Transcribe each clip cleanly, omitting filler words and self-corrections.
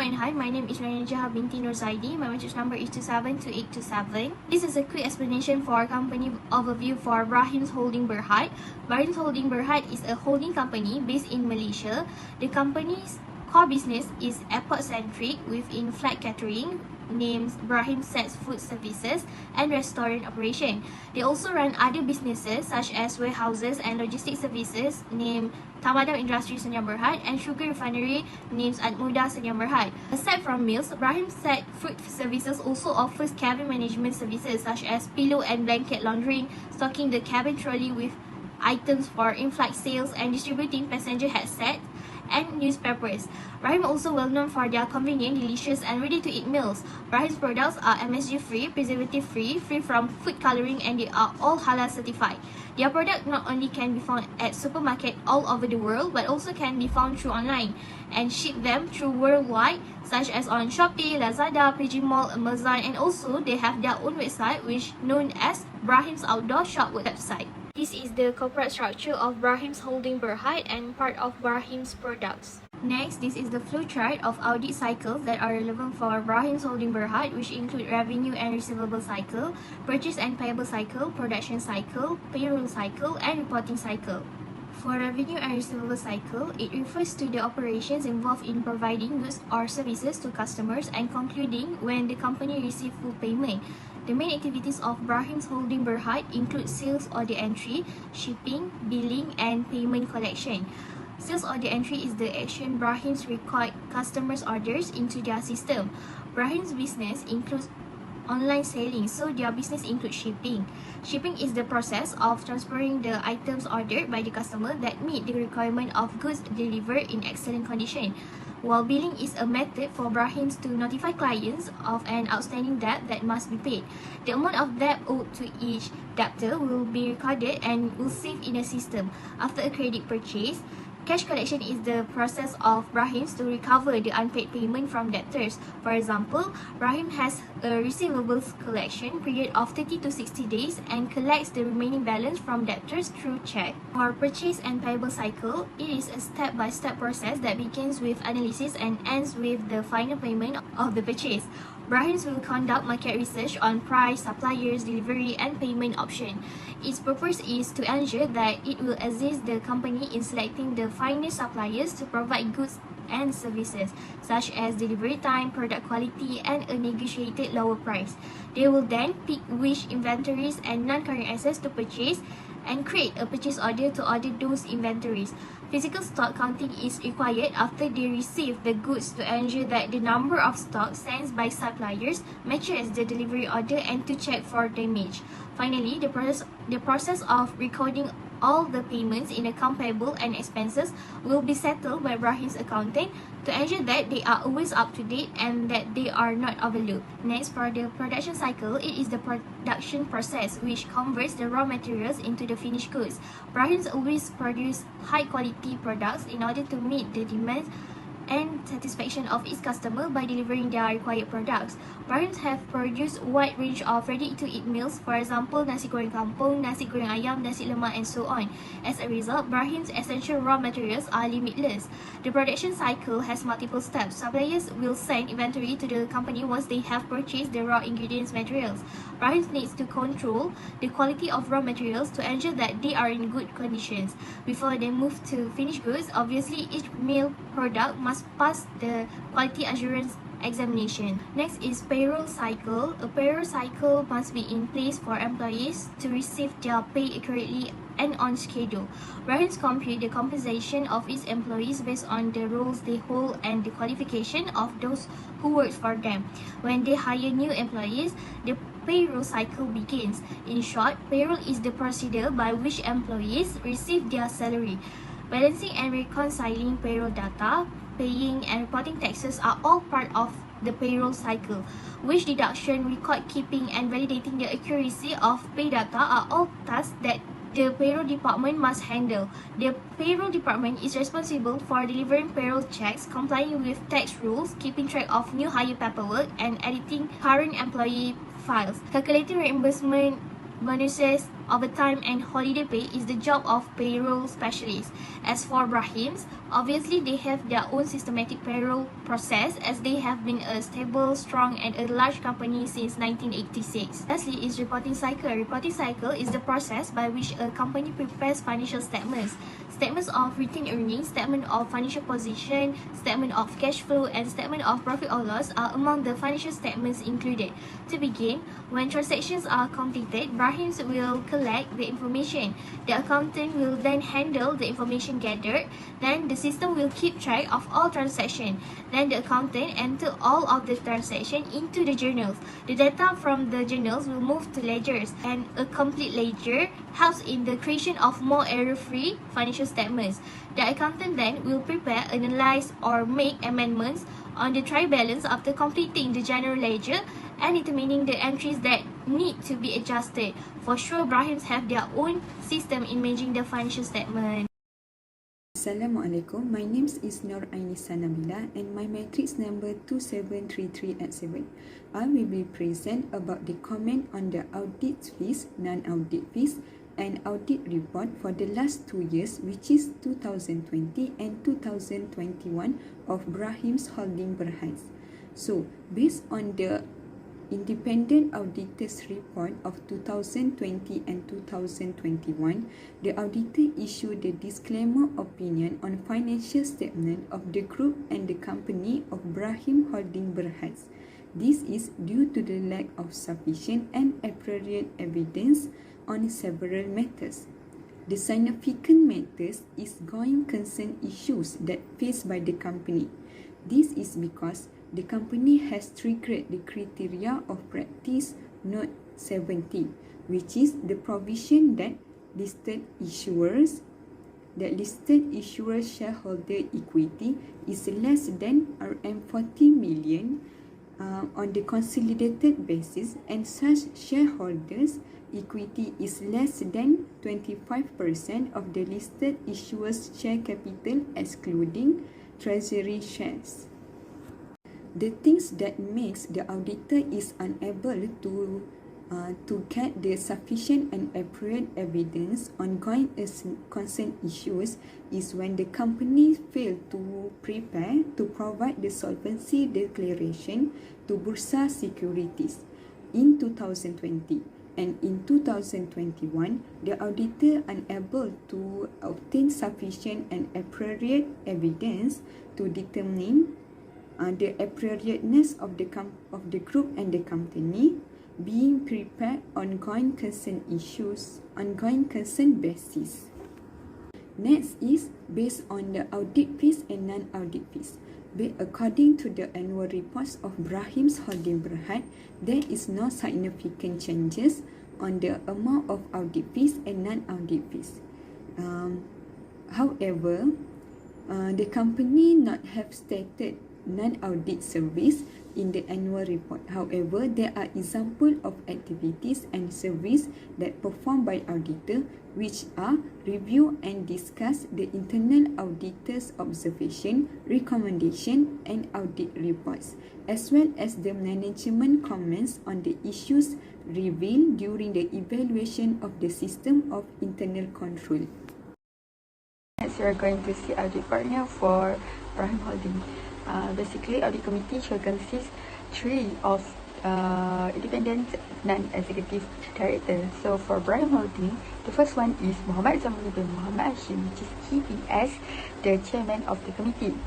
and hi, my name is Rainaja binti Nur Zaidi. My message number is 272827. This is a quick explanation for company overview for Brahim's Holding Berhad. Brahim's Holding Berhad is a holding company based in Malaysia. The company's core business is airport-centric within flight catering, named Brahim'S Food Services and restaurant operation. They also run other businesses such as warehouses and logistics services named Tamadam Industri Senyap Berhad and sugar refinery named Admuda Senyap Berhad. Aside from meals, Brahim'S Food Services also offers cabin management services such as pillow and blanket laundering, stocking the cabin trolley with items for in-flight sales, and distributing passenger headsets and newspapers. Brahim also well known for their convenient, delicious and ready-to-eat meals. Brahim's products are MSG-free, preservative-free, free from food coloring, and they are all halal certified. Their product not only can be found at supermarket all over the world, but also can be found through online and ship them through worldwide, such as on Shopee, Lazada, PG Mall, Amazon, and also they have their own website which known as Brahim's Outdoor Shop website. This is the corporate structure of Brahim's Holding Berhad and part of Brahim's products. Next, this is the flowchart of audit cycles that are relevant for Brahim's Holding Berhad, which include revenue and receivable cycle, purchase and payable cycle, production cycle, payroll cycle, and reporting cycle. For revenue and receivable cycle, it refers to the operations involved in providing goods or services to customers and concluding when the company receives full payment. The main activities of Brahim's Holding Berhad include sales order entry, shipping, billing, and payment collection. Sales order entry is the action Brahim's record customers' orders into their system. Brahim's business includes online selling, so their business includes shipping. Shipping is the process of transferring the items ordered by the customer that meet the requirement of goods delivered in excellent condition. While billing is a method for Brahim's to notify clients of an outstanding debt that must be paid. The amount of debt owed to each debtor will be recorded and will save in a system. After a credit purchase, cash collection is the process of Brahim's to recover the unpaid payment from debtors. For example, Brahim has a receivables collection period of 30 to 60 days and collects the remaining balance from debtors through check. For purchase and payable cycle, it is a step-by-step process that begins with analysis and ends with the final payment of the purchase. Brahim's will conduct market research on price, suppliers, delivery, and payment option. Its purpose is to ensure that it will assist the company in selecting the finest suppliers to provide goods and services, such as delivery time, product quality, and a negotiated lower price. They will then pick which inventories and non-current assets to purchase and create a purchase order to order those inventories. Physical stock counting is required after they receive the goods to ensure that the number of stock sent by suppliers matches the delivery order and to check for damage. Finally, the process of recording all the payments in account payable and expenses will be settled by Brahim's accountant to ensure that they are always up to date and that they are not overlooked. Next, for the production cycle, it is the production process which converts the raw materials into the finished goods. Brahim's always produce high quality products in order to meet the demands and satisfaction of its customer by delivering their required products. Brahim's have produced a wide range of ready-to-eat meals, for example, nasi goreng kampung, nasi goreng ayam, nasi lemak, and so on. As a result, Brahim's essential raw materials are limitless. The production cycle has multiple steps. Suppliers will send inventory to the company once they have purchased the raw ingredients materials. Brahim's needs to control the quality of raw materials to ensure that they are in good conditions. Before they move to finished goods, obviously each meal product must pass the quality assurance examination. Next is payroll cycle. A payroll cycle must be in place for employees to receive their pay accurately and on schedule. Brahim's compute the compensation of its employees based on the roles they hold and the qualification of those who work for them. When they hire new employees, the payroll cycle begins. In short, payroll is the procedure by which employees receive their salary. Balancing and reconciling payroll data, paying and reporting taxes are all part of the payroll cycle. Wage deduction, record keeping, and validating the accuracy of pay data are all tasks that the payroll department must handle. The payroll department is responsible for delivering payroll checks, complying with tax rules, keeping track of new hire paperwork, and editing current employee files. Calculating reimbursement, bonuses, overtime, and holiday pay is the job of payroll specialists. As for Brahim's, Obviously, they have their own systematic payroll process as they have been a stable, strong, and a large company since 1986. Lastly is reporting cycle. Reporting cycle is the process by which a company prepares financial statements. Statements of retained earnings, statement of financial position, statement of cash flow, and statement of profit or loss are among the financial statements included. To begin, when transactions are completed, Brahim's will collect the information. The accountant will then handle the information gathered. Then the system will keep track of all transactions. Then the accountant enter all of the transactions into the journals. The data from the journals will move to ledgers, and a complete ledger helps in the creation of more error-free financial statements. The accountant then will prepare, analyze, or make amendments on the trial balance after completing the general ledger and determining the entries that need to be adjusted. For sure, Brahim's have their own system in managing the financial statement. Assalamualaikum, my name is Nur Ainisa Nabila and my matrix number 273387. I will be present about the comment on the audit fees, non-audit fees and audit report for the last 2 years, which is 2020 and 2021 of Brahim's Holding Berhad. So, based on the Independent Auditor's Report of 2020 and 2021, the auditor issued the disclaimer opinion on financial statement of the group and the company of Brahim Holding Berhad. This is due to the lack of sufficient and appropriate evidence on several matters. The significant matters is going concern issues that faced by the company. This is because the company has triggered the criteria of practice note 70, which is the provision that listed issuers shareholder equity is less than RM40 million on the consolidated basis, and such shareholders equity is less than 25% of the listed issuers share capital excluding treasury shares. The things that makes the auditor is unable to get the sufficient and appropriate evidence on going concern issues is when the company failed to prepare to provide the solvency declaration to Bursa Securities in 2020. And in 2021, the auditor unable to obtain sufficient and appropriate evidence to determine the appropriateness of the group and the company being prepared on going concern issues, ongoing concern basis. Next is based on the audit fees and non-audit fees. According to the annual reports of Brahim's Holding Berhad, there is no significant changes on the amount of audit fees and non-audit fees. However, the company not have stated non-audit service in the annual report. However, there are examples of activities and service that performed by auditor, which are review and discuss the internal auditor's observation, recommendation and audit reports, as well as the management comments on the issues revealed during the evaluation of the system of internal control. Next, we are going to see audit partner for Brahim Holding. Basically, audit committee shall consist 3 of independent non-executive directors. So for Brahim Holding, the first one is Muhammad Zamrul bin Muhammad Hashim, which is he as the chairman of the committee.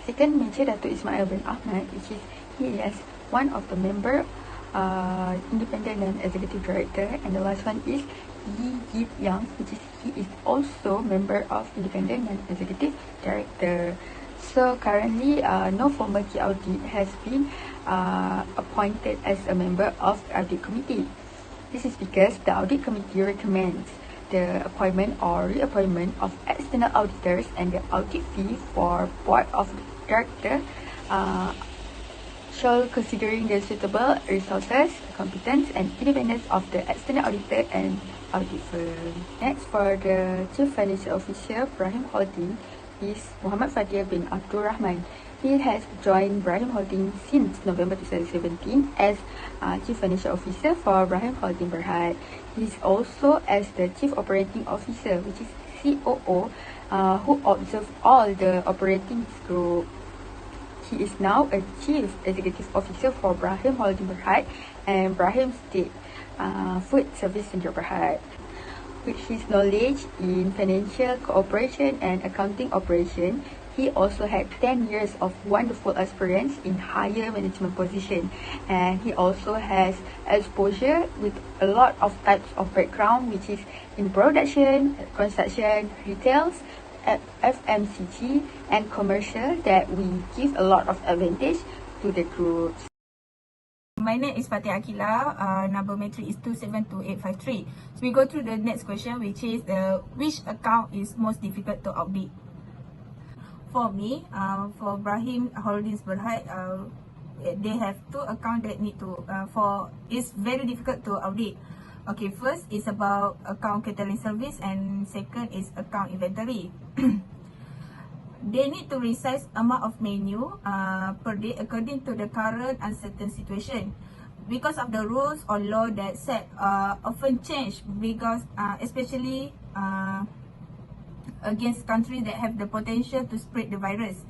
Second, Major Datuk Ismail bin Ahmad, which is he as one of the member independent non-executive director. And the last one is Yi Yip Yang, which is he is also member of independent non-executive director. So currently, no former key audit has been appointed as a member of the audit committee. This is because the audit committee recommends the appointment or reappointment of external auditors, and the audit fee for board of director shall considering the suitable resources, competence and independence of the external auditor and audit firm. Next, for the Chief Financial Officer Brahim Holding is Muhammad Fadil bin Abdul Rahman. He has joined Brahim Holding since November 2017 as Chief Financial Officer for Brahim Holding Berhad. He is also as the Chief Operating Officer, which is COO, who observed all the operating group. He is now a Chief Executive Officer for Brahim Holding Berhad and Brahim's Food Service Center Berhad. With his knowledge in financial cooperation and accounting operation, he also had 10 years of wonderful experience in higher management position, and he also has exposure with a lot of types of background, which is in production, construction, retails, FMCG, and commercial, that we give a lot of advantage to the groups. My name is Fatih Akila. Number matric is 272853. So we go through the next question, which is which account is most difficult to audit? For me, for Brahim Holdings Berhad, they have two accounts that need to it's very difficult to audit. Okay, first is about account catering service, and second is account inventory. They need to resize amount of menu per day according to the current uncertain situation. Because of the rules or law that set often change, because especially against countries that have the potential to spread the virus.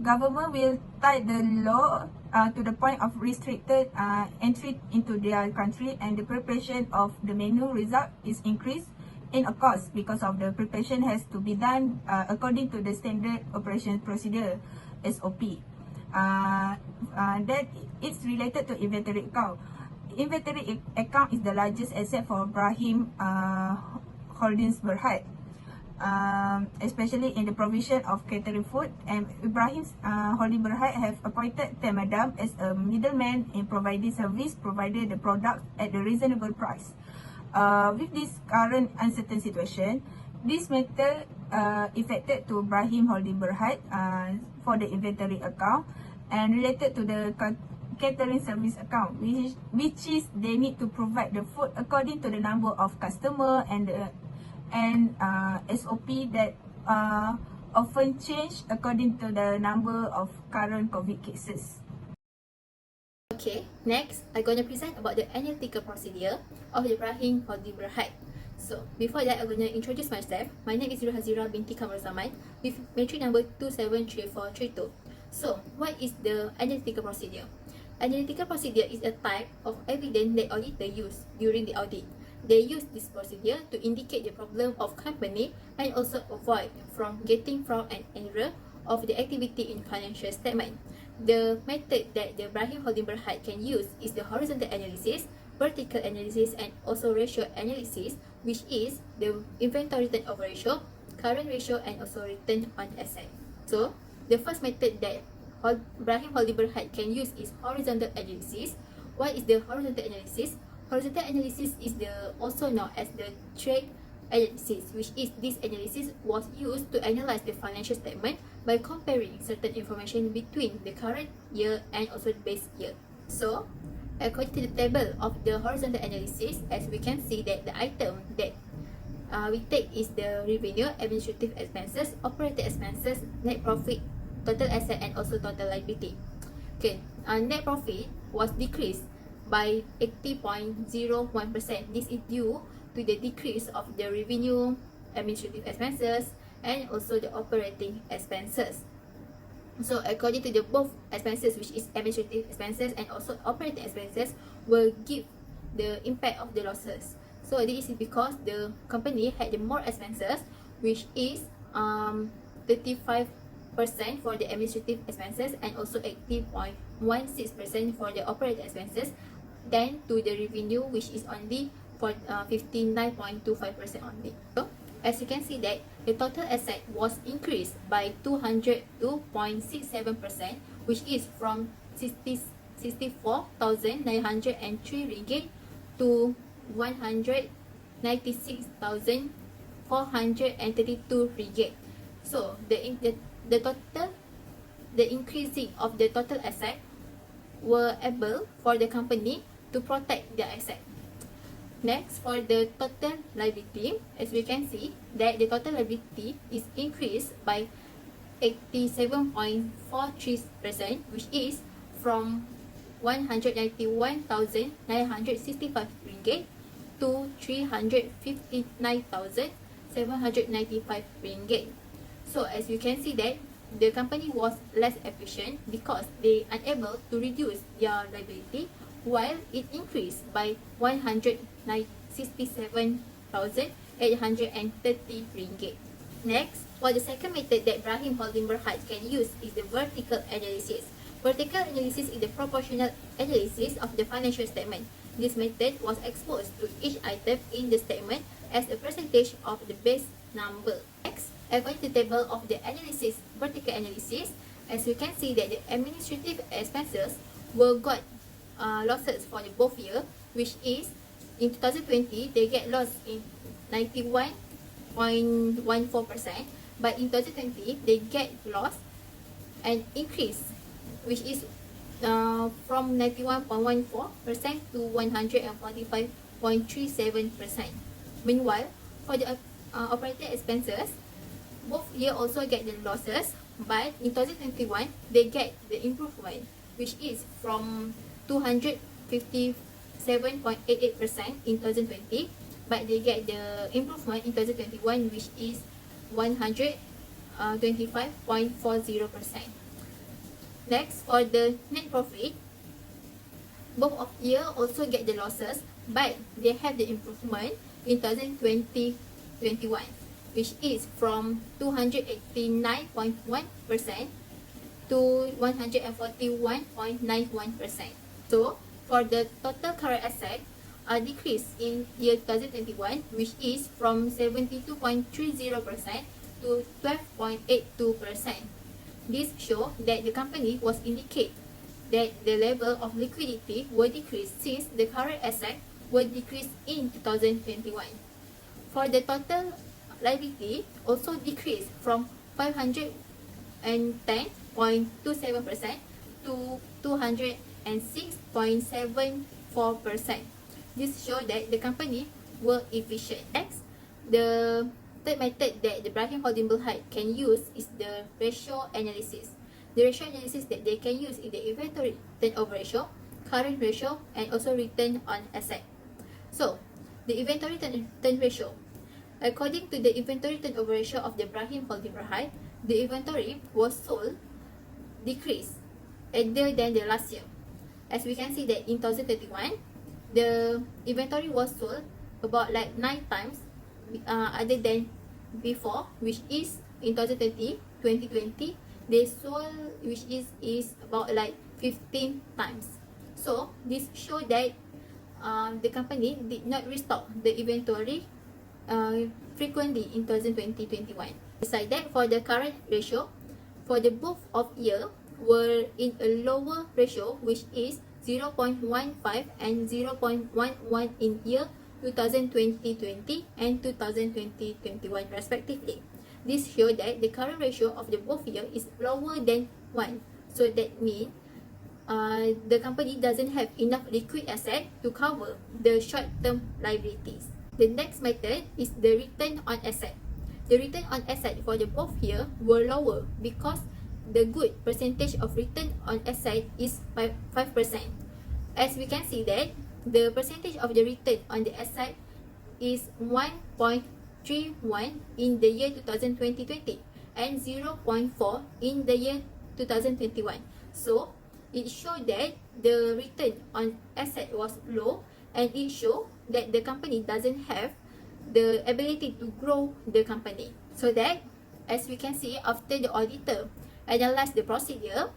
Government will tie the law to the point of restricted entry into their country, and the preparation of the menu result is increased in a cost because of the preparation has to be done according to the standard operation procedure SOP. That it's related to inventory account. Inventory account is the largest asset for Brahim Holdings Berhad, especially in the provision of catering food. And Brahim's Holding Berhad have appointed Temadam as a middleman in providing service, provided the product at a reasonable price. With this current uncertain situation, this matter affected to Brahim Holding Berhad for the inventory account, and related to the catering service account, which is they need to provide the food according to the number of customer and SOP that often change according to the number of current COVID cases. Okay, next, I'm going to present about the analytical procedure of the Brahim Holding Berhad. So, before that, I'm going to introduce myself. My name is Hazira binti Kamar Zaman with matric number 273432. So, what is the analytical procedure? Analytical procedure is a type of evidence that auditor use during the audit. They use this procedure to indicate the problem of company and also avoid from getting fraud and error of the activity in financial statement. The method that the Brahim Holding Berhad can use is the horizontal analysis, vertical analysis, and also ratio analysis, which is the inventory turnover ratio, current ratio, and also return on asset. So, the first method that Brahim Holding Berhad can use is horizontal analysis. What is the horizontal analysis? Horizontal analysis is also known as the trade analysis, which is this analysis was used to analyze the financial statement by comparing certain information between the current year and also the base year. So, according to the table of the horizontal analysis, as we can see that the item that we take is the revenue, administrative expenses, operating expenses, net profit, total asset, and also total liability. Okay, net profit was decreased by 80.01%. This is due to the decrease of the revenue, administrative expenses, and also the operating expenses. So according to the both expenses, which is administrative expenses and also operating expenses, will give the impact of the losses. So this is because the company had the more expenses, which is 35% for the administrative expenses and also 80.16% for the operating expenses, than to the revenue, which is only for 59.25% only. So, as you can see that the total asset was increased by 202.67%, which is from 64,903 ringgit to 196,432 ringgit. So the increasing of the total asset were able for the company to protect their asset. Next, for the total liability, as we can see that the total liability is increased by 87.43%, which is from 191,965 ringgit to 359,765 795 ringgit. So as you can see that the company was less efficient because they unable to reduce their liability, while it increased by 167,830 ringgit. Next, for the second method that Brahim Holding Berhad can use is the vertical analysis. Vertical analysis is the proportional analysis of the financial statement. This method was exposed to each item in the statement as a percentage of the base number. Next, according to the table of the analysis, vertical analysis, as you can see that the administrative expenses were got losses for the both year, which is in 2020 they get loss in 91.14%, but in 2020 they get loss and increase, which is from 91.14% to 145.37%. Meanwhile, for the operating expenses, both year also get the losses, but in 2021 they get the improvement, which is from 257.88% in 2020, but they get the improvement in 2021, which is 125.40%. Next, for the net profit, both of year also get the losses, but they have the improvement in 2020-21, which is from 289.1% to 141.91%. So, for the total current asset, a decrease in year 2021, which is from 72.30% to 12.82%. This shows that the company was indicate that the level of liquidity will decrease since the current asset will decrease in 2021. For the total liability, also decreased from 510.27% to 206.74%. This shows that the company were efficient. Next, the third method that the Brahim Holding Berhad can use is the ratio analysis. The ratio analysis that they can use is the inventory turnover ratio, current ratio, and also return on asset. So, the inventory turn ratio. According to the inventory turnover ratio of the Brahim Holding Berhad, the inventory was sold decreased other than the last year. As we can see that in 2021, the inventory was sold about like 9 times other than before, which is in 2020 they sold, which is about like 15 times. So this show that the company did not restock the inventory frequently in 2020-21. Besides that, for the current ratio, for the both of year were in a lower ratio, which is 0.15 and 0.11 in year 2020-20 and 2020-21 respectively. This shows that the current ratio of the both year is lower than 1. So that means the company doesn't have enough liquid asset to cover the short-term liabilities. The next method is the return on asset. The return on asset for the both year were lower because the good percentage of return on asset is 5%. As we can see that the percentage of the return on the asset is 1.31 in the year 2020 and 0.4 in the year 2021. So it showed that the return on asset was low, and it showed that the company doesn't have the ability to grow the company. So that, as we can see, after the auditor analyzed the procedure,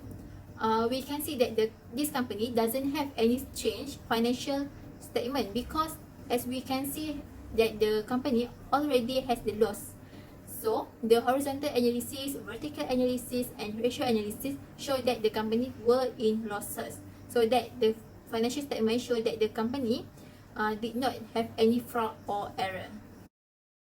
we can see that this company doesn't have any change financial statement, because as we can see that the company already has the loss. So the horizontal analysis, vertical analysis, and ratio analysis show that the company were in losses. So that the financial statement show that the company did not have any fraud or error.